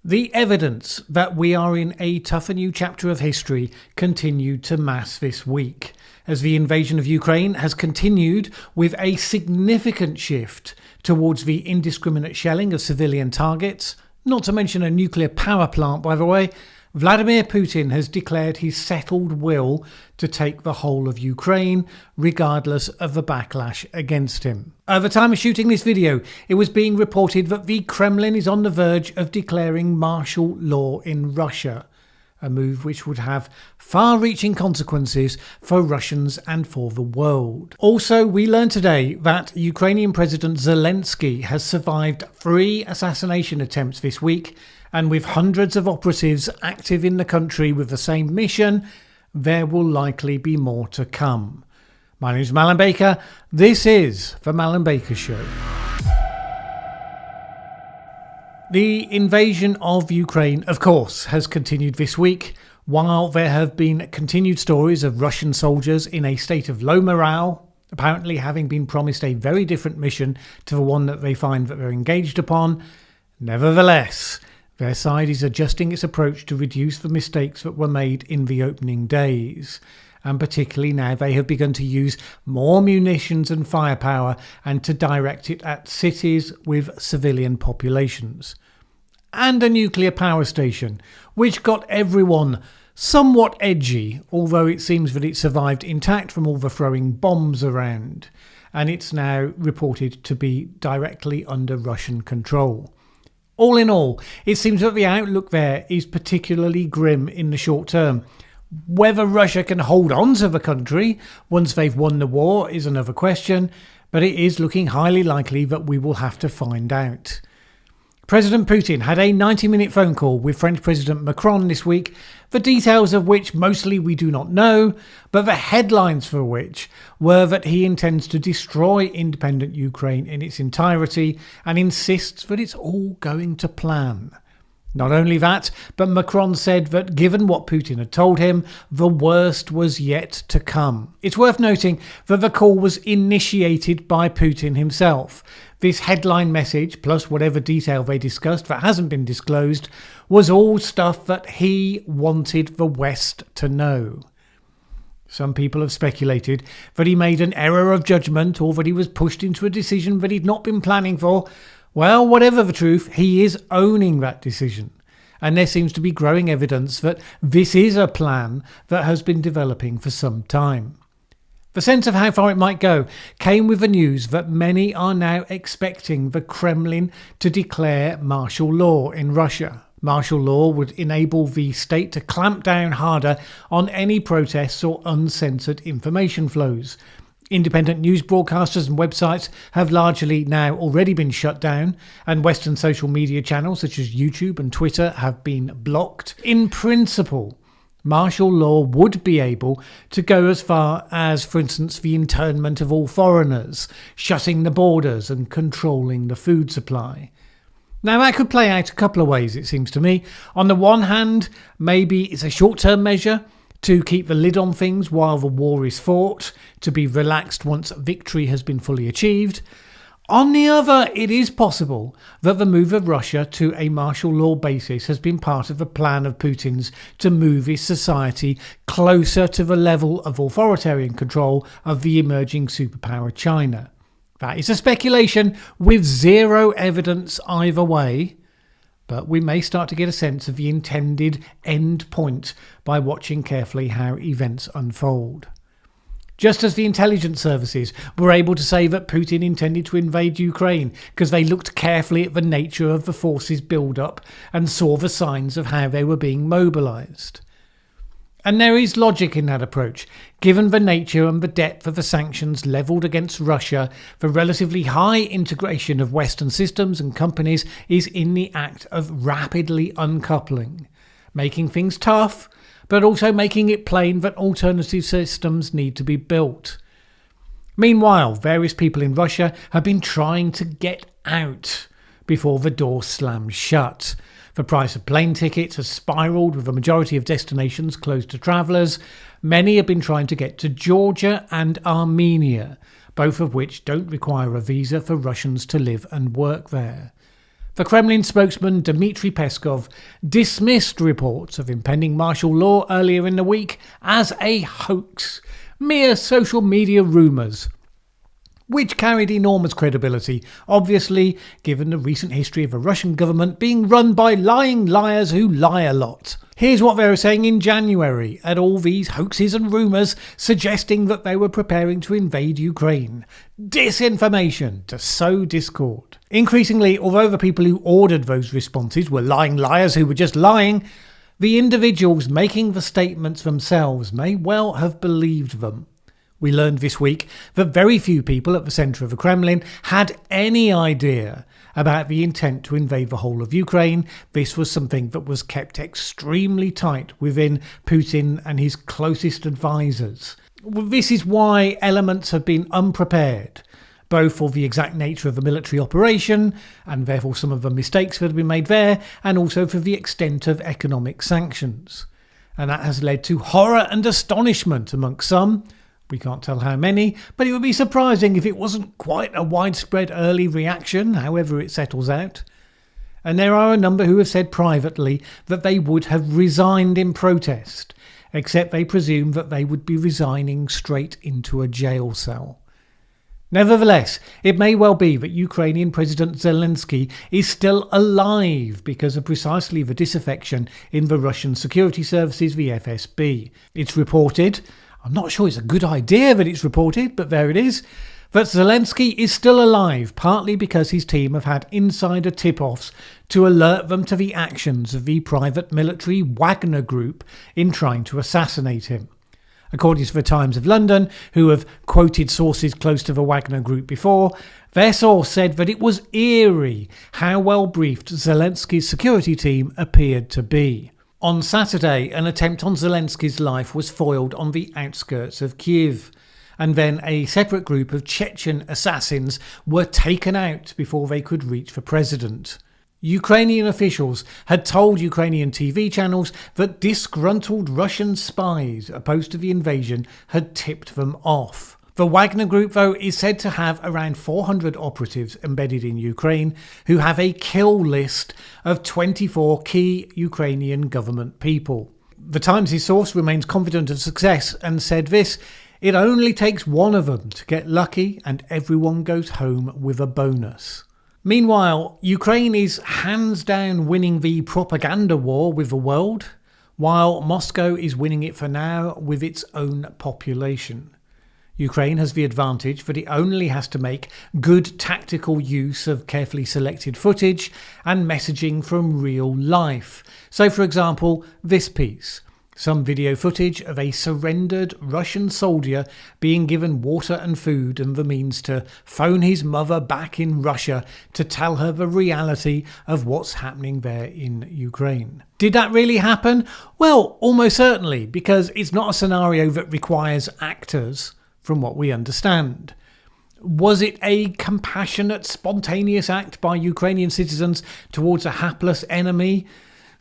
The evidence that we are in a tougher new chapter of history continued to mass this week, as the invasion of Ukraine has continued with a significant shift towards the indiscriminate shelling of civilian targets, not to mention a nuclear power plant, by the way. Vladimir Putin has declared his settled will to take the whole of Ukraine, regardless of the backlash against him. At the time of shooting this video, it was being reported that the Kremlin is on the verge of declaring martial law in Russia, a move which would have far-reaching consequences for Russians and for the world. Also, we learned today that Ukrainian President Zelensky has survived 3 assassination attempts this week, and with hundreds of operatives active in the country with the same mission, there will likely be more to come. My name is Mallen Baker. This is the Mallen Baker Show. The invasion of Ukraine, of course, has continued this week, while there have been continued stories of Russian soldiers in a state of low morale, apparently having been promised a very different mission to the one that they find that they're engaged upon. Nevertheless, their side is adjusting its approach to reduce the mistakes that were made in the opening days, and particularly now they have begun to use more munitions and firepower and to direct it at cities with civilian populations. And a nuclear power station, which got everyone somewhat edgy, although it seems that it survived intact from all the throwing bombs around, and it's now reported to be directly under Russian control. All in all, it seems that the outlook there is particularly grim in the short term. Whether Russia can hold on to the country once they've won the war is another question, but it is looking highly likely that we will have to find out. President Putin had a 90-minute phone call with French President Macron this week, the details of which mostly we do not know, but the headlines for which were that he intends to destroy independent Ukraine in its entirety and insists that it's all going to plan. Not only that, but Macron said that given what Putin had told him, the worst was yet to come. It's worth noting that the call was initiated by Putin himself. This headline message, plus whatever detail they discussed that hasn't been disclosed, was all stuff that he wanted the West to know. Some people have speculated that he made an error of judgment or that he was pushed into a decision that he'd not been planning for. Well, whatever the truth, he is owning that decision. And there seems to be growing evidence that this is a plan that has been developing for some time. The sense of how far it might go came with the news that many are now expecting the Kremlin to declare martial law in Russia. Martial law would enable the state to clamp down harder on any protests or uncensored information flows. Independent news broadcasters and websites have largely now already been shut down, and Western social media channels such as YouTube and Twitter have been blocked. In principle, martial law would be able to go as far as, for instance, the internment of all foreigners, shutting the borders and controlling the food supply. Now, that could play out a couple of ways, it seems to me. On the one hand, maybe it's a short-term measure to keep the lid on things while the war is fought, to be relaxed once victory has been fully achieved. On the other, it is possible that the move of Russia to a martial law basis has been part of the plan of Putin's to move his society closer to the level of authoritarian control of the emerging superpower China. That is a speculation with zero evidence either way, but we may start to get a sense of the intended end point by watching carefully how events unfold. Just as the intelligence services were able to say that Putin intended to invade Ukraine because they looked carefully at the nature of the forces' build-up and saw the signs of how they were being mobilised. And there is logic in that approach. Given the nature and the depth of the sanctions levelled against Russia, the relatively high integration of Western systems and companies is in the act of rapidly uncoupling, making things tough, but also making it plain that alternative systems need to be built. Meanwhile, various people in Russia have been trying to get out before the door slams shut. The price of plane tickets has spiralled, with the majority of destinations closed to travellers. Many have been trying to get to Georgia and Armenia, both of which don't require a visa for Russians to live and work there. The Kremlin spokesman Dmitry Peskov dismissed reports of impending martial law earlier in the week as a hoax, mere social media rumours, which carried enormous credibility, obviously, given the recent history of a Russian government being run by lying liars who lie a lot. Here's what they were saying in January at all these hoaxes and rumours suggesting that they were preparing to invade Ukraine. Disinformation to sow discord. Increasingly, although the people who ordered those responses were lying liars who were just lying, the individuals making the statements themselves may well have believed them. We learned this week that very few people at the centre of the Kremlin had any idea about the intent to invade the whole of Ukraine. This was something that was kept extremely tight within Putin and his closest advisors. This is why elements have been unprepared, both for the exact nature of the military operation, and therefore some of the mistakes that have been made there, and also for the extent of economic sanctions. And that has led to horror and astonishment amongst some. We can't tell how many, but it would be surprising if it wasn't quite a widespread early reaction, however it settles out. And there are a number who have said privately that they would have resigned in protest, except they presume that they would be resigning straight into a jail cell. Nevertheless, it may well be that Ukrainian President Zelensky is still alive because of precisely the disaffection in the Russian security services, the FSB. It's reported, I'm not sure it's a good idea that it's reported, but there it is, that Zelensky is still alive, partly because his team have had insider tip-offs to alert them to the actions of the private military Wagner group in trying to assassinate him. According to the Times of London, who have quoted sources close to the Wagner group before, their source said that it was eerie how well briefed Zelensky's security team appeared to be. On Saturday, an attempt on Zelensky's life was foiled on the outskirts of Kyiv, and then a separate group of Chechen assassins were taken out before they could reach the president. Ukrainian officials had told Ukrainian TV channels that disgruntled Russian spies opposed to the invasion had tipped them off. The Wagner Group, though, is said to have around 400 operatives embedded in Ukraine who have a kill list of 24 key Ukrainian government people. The Times' source remains confident of success and said this: "It only takes one of them to get lucky and everyone goes home with a bonus." Meanwhile, Ukraine is hands down winning the propaganda war with the world, while Moscow is winning it for now with its own population. Ukraine has the advantage that it only has to make good tactical use of carefully selected footage and messaging from real life. So, for example, this piece. Some video footage of a surrendered Russian soldier being given water and food and the means to phone his mother back in Russia to tell her the reality of what's happening there in Ukraine. Did that really happen? Well, almost certainly, because it's not a scenario that requires actors, from what we understand. Was it a compassionate, spontaneous act by Ukrainian citizens towards a hapless enemy?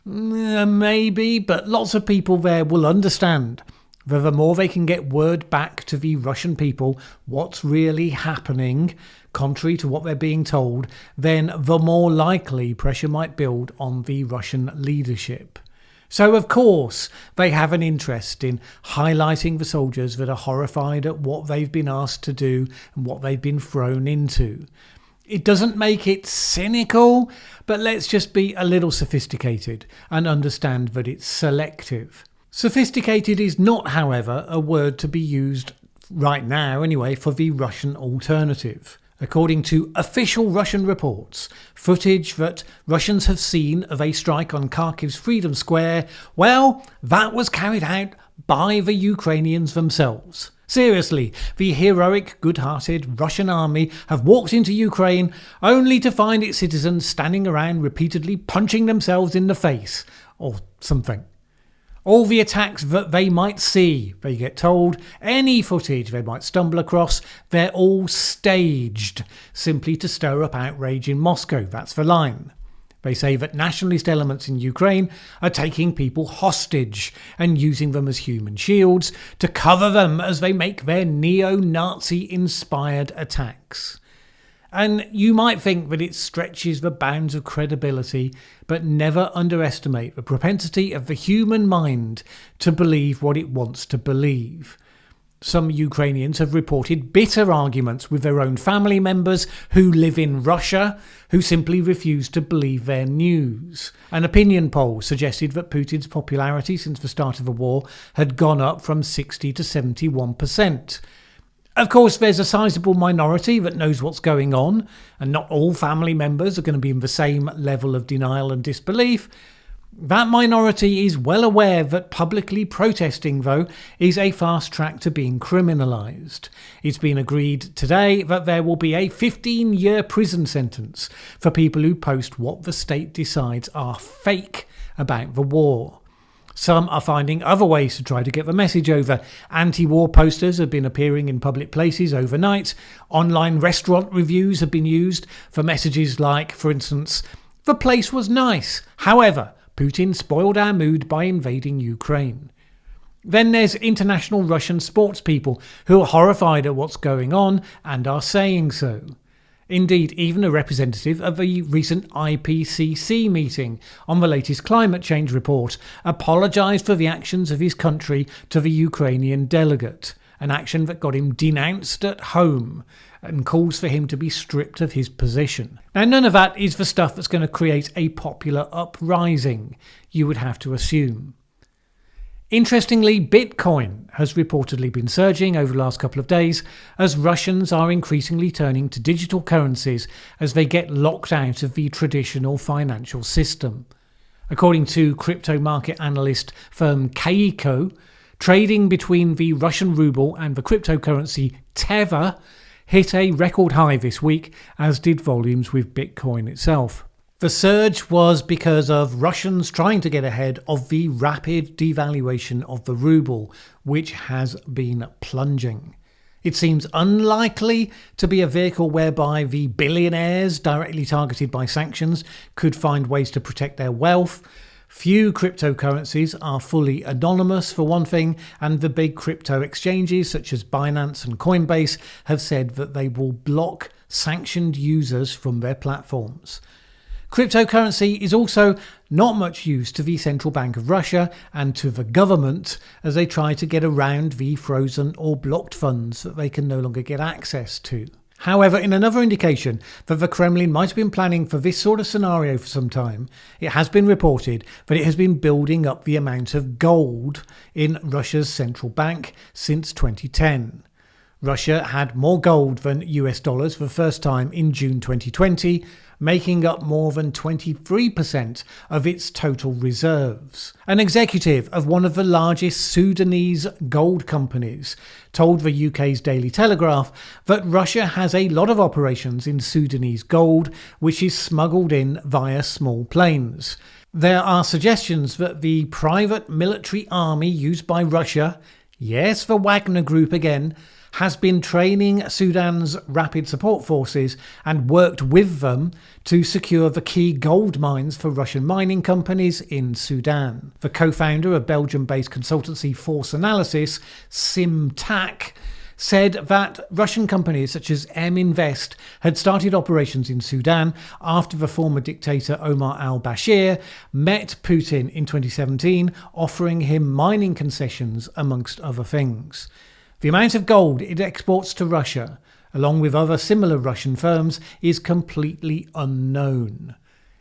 Maybe, but lots of people there will understand that the more they can get word back to the Russian people what's really happening, contrary to what they're being told, then the more likely pressure might build on the Russian leadership. So, of course, they have an interest in highlighting the soldiers that are horrified at what they've been asked to do and what they've been thrown into. It doesn't make it cynical, but let's just be a little sophisticated and understand that it's selective. Sophisticated is not, however, a word to be used right now, anyway, for the Russian alternative. According to official Russian reports, footage that Russians have seen of a strike on Kharkiv's Freedom Square, well, that was carried out by the Ukrainians themselves. Seriously, the heroic, good-hearted Russian army have walked into Ukraine only to find its citizens standing around repeatedly punching themselves in the face, or something. All the attacks that they might see, they get told, any footage they might stumble across, they're all staged, simply to stir up outrage in Moscow. That's the line. They say that nationalist elements in Ukraine are taking people hostage and using them as human shields to cover them as they make their neo-Nazi-inspired attacks. And you might think that it stretches the bounds of credibility, but never underestimate the propensity of the human mind to believe what it wants to believe. Some Ukrainians have reported bitter arguments with their own family members who live in Russia, who simply refuse to believe their news. An opinion poll suggested that Putin's popularity since the start of the war had gone up from 60 to 71%. Of course, there's a sizable minority that knows what's going on, and not all family members are going to be in the same level of denial and disbelief. That minority is well aware that publicly protesting, though, is a fast track to being criminalised. It's been agreed today that there will be a 15-year prison sentence for people who post what the state decides are fake about the war. Some are finding other ways to try to get the message over. Anti-war posters have been appearing in public places overnight. Online restaurant reviews have been used for messages like, for instance, "The place was nice. However, Putin spoiled our mood by invading Ukraine." Then there's international Russian sports people who are horrified at what's going on and are saying so. Indeed, even a representative of the recent IPCC meeting on the latest climate change report apologised for the actions of his country to the Ukrainian delegate, an action that got him denounced at home and calls for him to be stripped of his position. Now, none of that is the stuff that's going to create a popular uprising, you would have to assume. Interestingly, Bitcoin has reportedly been surging over the last couple of days as Russians are increasingly turning to digital currencies as they get locked out of the traditional financial system. According to crypto market analyst firm Kaiko, trading between the Russian ruble and the cryptocurrency Tether hit a record high this week, as did volumes with Bitcoin itself. The surge was because of Russians trying to get ahead of the rapid devaluation of the ruble, which has been plunging. It seems unlikely to be a vehicle whereby the billionaires directly targeted by sanctions could find ways to protect their wealth. Few cryptocurrencies are fully anonymous, for one thing, and the big crypto exchanges such as Binance and Coinbase have said that they will block sanctioned users from their platforms. Cryptocurrency is also not much use to the Central Bank of Russia and to the government as they try to get around the frozen or blocked funds that they can no longer get access to. However, in another indication that the Kremlin might have been planning for this sort of scenario for some time, it has been reported that it has been building up the amount of gold in Russia's central bank since 2010. Russia had more gold than US dollars for the first time in June 2020, making up more than 23% of its total reserves. An executive of one of the largest Sudanese gold companies told the UK's Daily Telegraph that Russia has a lot of operations in Sudanese gold, which is smuggled in via small planes. There are suggestions that the private military army used by Russia, yes, the Wagner Group again, has been training Sudan's rapid support forces and worked with them to secure the key gold mines for Russian mining companies in Sudan. The co-founder of Belgium-based consultancy Force Analysis, Simtak, said that Russian companies such as M-Invest had started operations in Sudan after the former dictator Omar al-Bashir met Putin in 2017, offering him mining concessions amongst other things. The amount of gold it exports to Russia, along with other similar Russian firms, is completely unknown.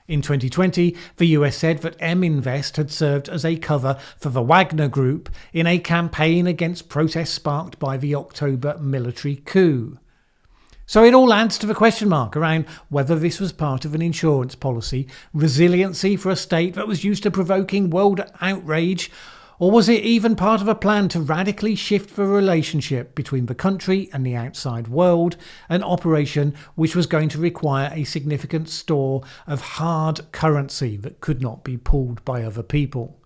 In 2020, the US said that M-Invest had served as a cover for the Wagner Group in a campaign against protests sparked by the October military coup. So it all adds to the question mark around whether this was part of an insurance policy, resiliency for a state that was used to provoking world outrage, or was it even part of a plan to radically shift the relationship between the country and the outside world, an operation which was going to require a significant store of hard currency that could not be pulled by other people?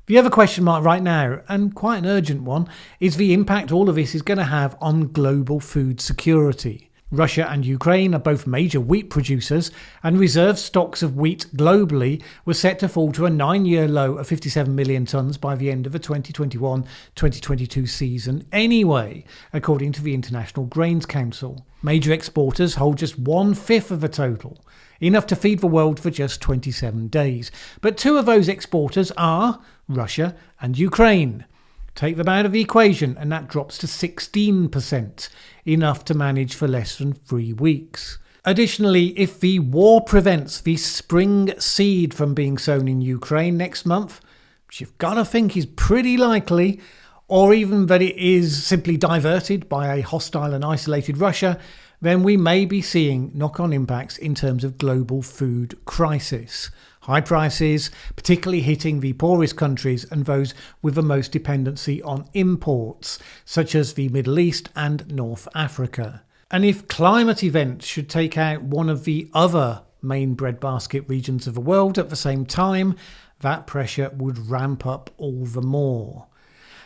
The other question mark right now, and quite an urgent one, is the impact all of this is going to have on global food security. Russia and Ukraine are both major wheat producers, and reserve stocks of wheat globally were set to fall to a 9-year low of 57 million tonnes by the end of the 2021-2022 season anyway, according to the International Grains Council. Major exporters hold just 1/5 of the total, enough to feed the world for just 27 days. But two of those exporters are Russia and Ukraine. Take them out of the equation and that drops to 16%, enough to manage for less than 3 weeks. Additionally, if the war prevents the spring seed from being sown in Ukraine next month, which you've got to think is pretty likely, or even that it is simply diverted by a hostile and isolated Russia, then we may be seeing knock-on impacts in terms of global food crisis. High prices, particularly hitting the poorest countries and those with the most dependency on imports, such as the Middle East and North Africa. And if climate events should take out one of the other main breadbasket regions of the world at the same time, that pressure would ramp up all the more.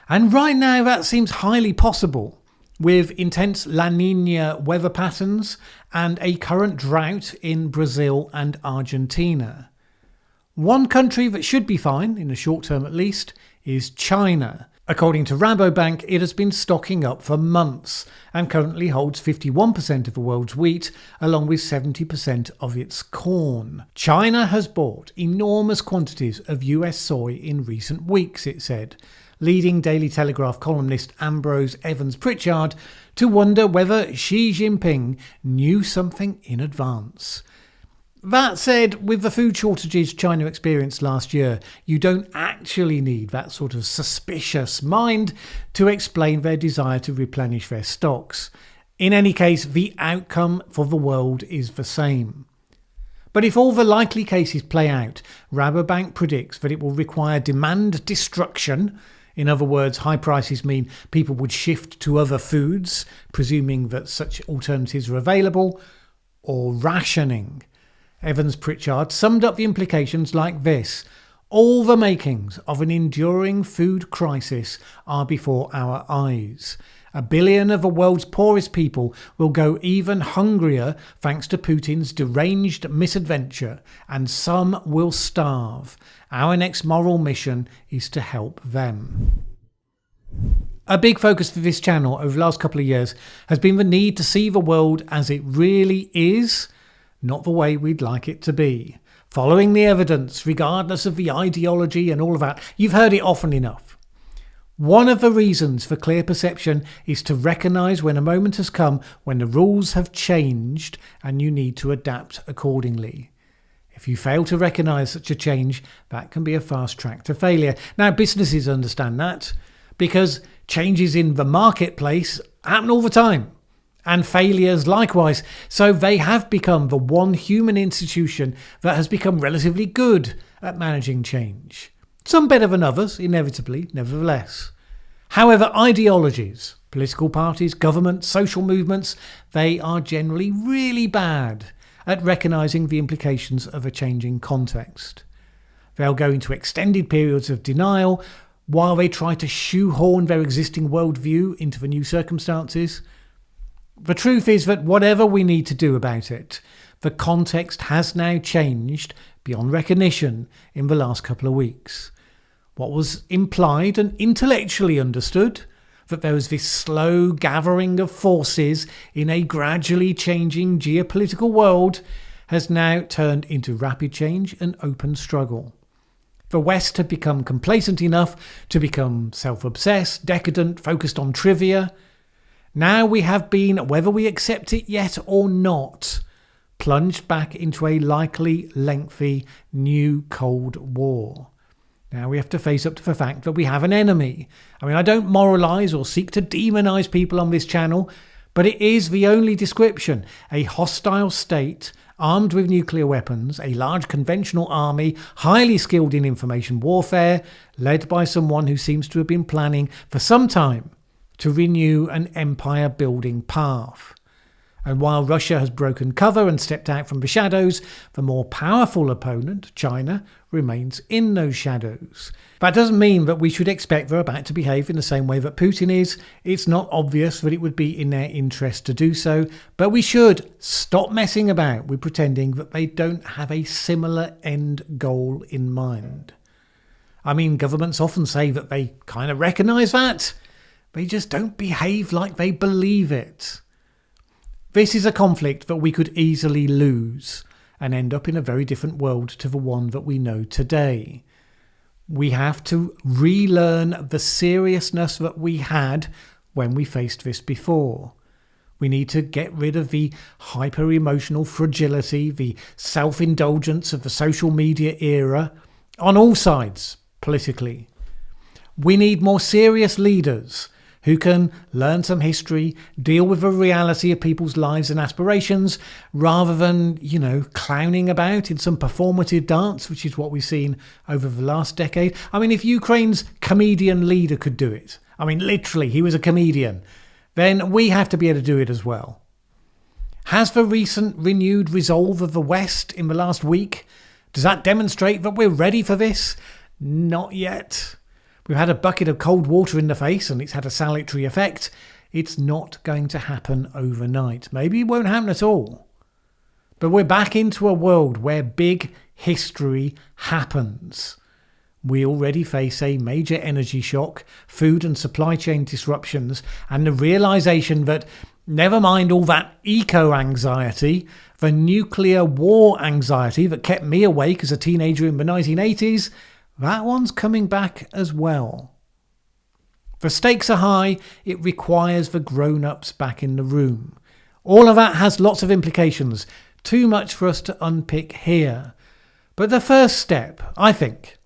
And right now that seems highly possible, with intense La Niña weather patterns and a current drought in Brazil and Argentina. One country that should be fine, in the short term at least, is China. According to Rabobank, it has been stocking up for months and currently holds 51% of the world's wheat, along with 70% of its corn. China has bought enormous quantities of US soy in recent weeks, it said, leading Daily Telegraph columnist Ambrose Evans-Pritchard to wonder whether Xi Jinping knew something in advance. That said, with the food shortages China experienced last year, you don't actually need that sort of suspicious mind to explain their desire to replenish their stocks. In any case, the outcome for the world is the same. But if all the likely cases play out, Rabobank predicts that it will require demand destruction. In other words, high prices mean people would shift to other foods, presuming that such alternatives are available, or rationing. Evans-Pritchard summed up the implications like this: all the makings of an enduring food crisis are before our eyes. 1 billion of the world's poorest people will go even hungrier thanks to Putin's deranged misadventure, and some will starve. Our next moral mission is to help them. A big focus for this channel over the last couple of years has been the need to see the world as it really is, not the way we'd like it to be. Following the evidence, regardless of the ideology and all of that, you've heard it often enough. One of the reasons for clear perception is to recognise when a moment has come when the rules have changed and you need to adapt accordingly. If you fail to recognise such a change, that can be a fast track to failure. Now, businesses understand that because changes in the marketplace happen all the time. And failures likewise. So they have become the one human institution that has become relatively good at managing change. Some better than others, inevitably, nevertheless. However, ideologies, political parties, governments, social movements, they are generally really bad at recognising the implications of a changing context. They'll go into extended periods of denial while they try to shoehorn their existing worldview into the new circumstances. The truth is that whatever we need to do about it, the context has now changed beyond recognition in the last couple of weeks. What was implied and intellectually understood, that there was this slow gathering of forces in a gradually changing geopolitical world, has now turned into rapid change and open struggle. The West had become complacent enough to become self-obsessed, decadent, focused on trivia. Now we have been, whether we accept it yet or not, plunged back into a likely lengthy new Cold War. Now we have to face up to the fact that we have an enemy. I don't moralise or seek to demonise people on this channel, but it is the only description. A hostile state, armed with nuclear weapons, a large conventional army, highly skilled in information warfare, led by someone who seems to have been planning for some time to renew an empire-building path. And while Russia has broken cover and stepped out from the shadows, the more powerful opponent, China, remains in those shadows. That doesn't mean that we should expect they're about to behave in the same way that Putin is. It's not obvious that it would be in their interest to do so, but we should stop messing about with pretending that they don't have a similar end goal in mind. I mean, governments often say that they kind of recognise that. They just don't behave like they believe it. This is a conflict that we could easily lose and end up in a very different world to the one that we know today. We have to relearn the seriousness that we had when we faced this before. We need to get rid of the hyper-emotional fragility, the self-indulgence of the social media era on all sides, politically. We need more serious leaders who can learn some history, deal with the reality of people's lives and aspirations, rather than, clowning about in some performative dance, which is what we've seen over the last decade. I mean, if Ukraine's comedian leader could do it, literally, he was a comedian, then we have to be able to do it as well. Has the recent renewed resolve of the West in the last week, does that demonstrate that we're ready for this? Not yet. We've had a bucket of cold water in the face and it's had a salutary effect. It's not going to happen overnight. Maybe it won't happen at all. But we're back into a world where big history happens. We already face a major energy shock, food and supply chain disruptions, and the realisation that, never mind all that eco-anxiety, the nuclear war anxiety that kept me awake as a teenager in the 1980s, that one's coming back as well. The stakes are high. It requires the grown-ups back in the room. All of that has lots of implications. Too much for us to unpick here. But the first step, I think,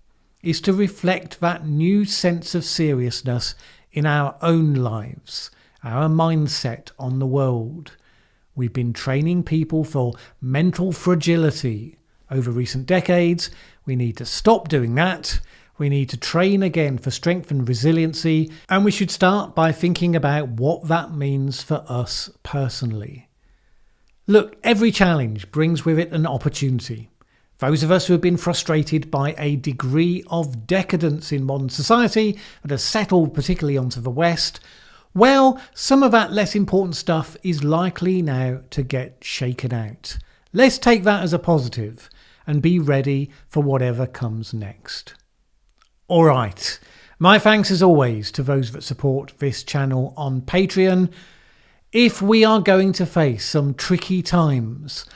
is to reflect that new sense of seriousness in our own lives, our mindset on the world. We've been training people for mental fragility over recent decades. We need to stop doing that. We need to train again for strength and resiliency. And we should start by thinking about what that means for us personally. Look, every challenge brings with it an opportunity. Those of us who have been frustrated by a degree of decadence in modern society that has settled particularly onto the West, well, some of that less important stuff is likely now to get shaken out. Let's take that as a positive and be ready for whatever comes next. All right. My thanks as always to those that support this channel on Patreon. If we are going to face some tricky times,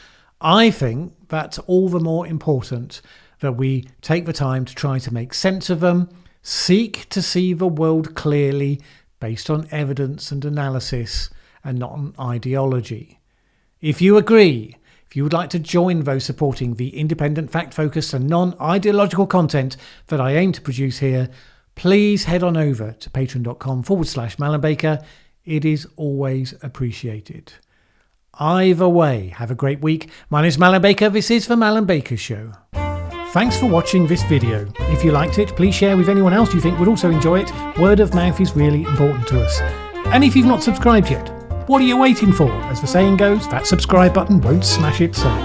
I think that's all the more important that we take the time to try to make sense of them, seek to see the world clearly based on evidence and analysis and not on ideology. If you agree, if you would like to join those supporting the independent, fact-focused and non-ideological content that I aim to produce here, please head on over to patreon.com/Mallen Baker. It is always appreciated. Either way, have a great week. My name is Mallen Baker. This is the Mallen Baker Show. Thanks for watching this video. If you liked it, please share with anyone else you think would also enjoy it. Word of mouth is really important to us. And if you've not subscribed yet, what are you waiting for? As the saying goes, that subscribe button won't smash itself.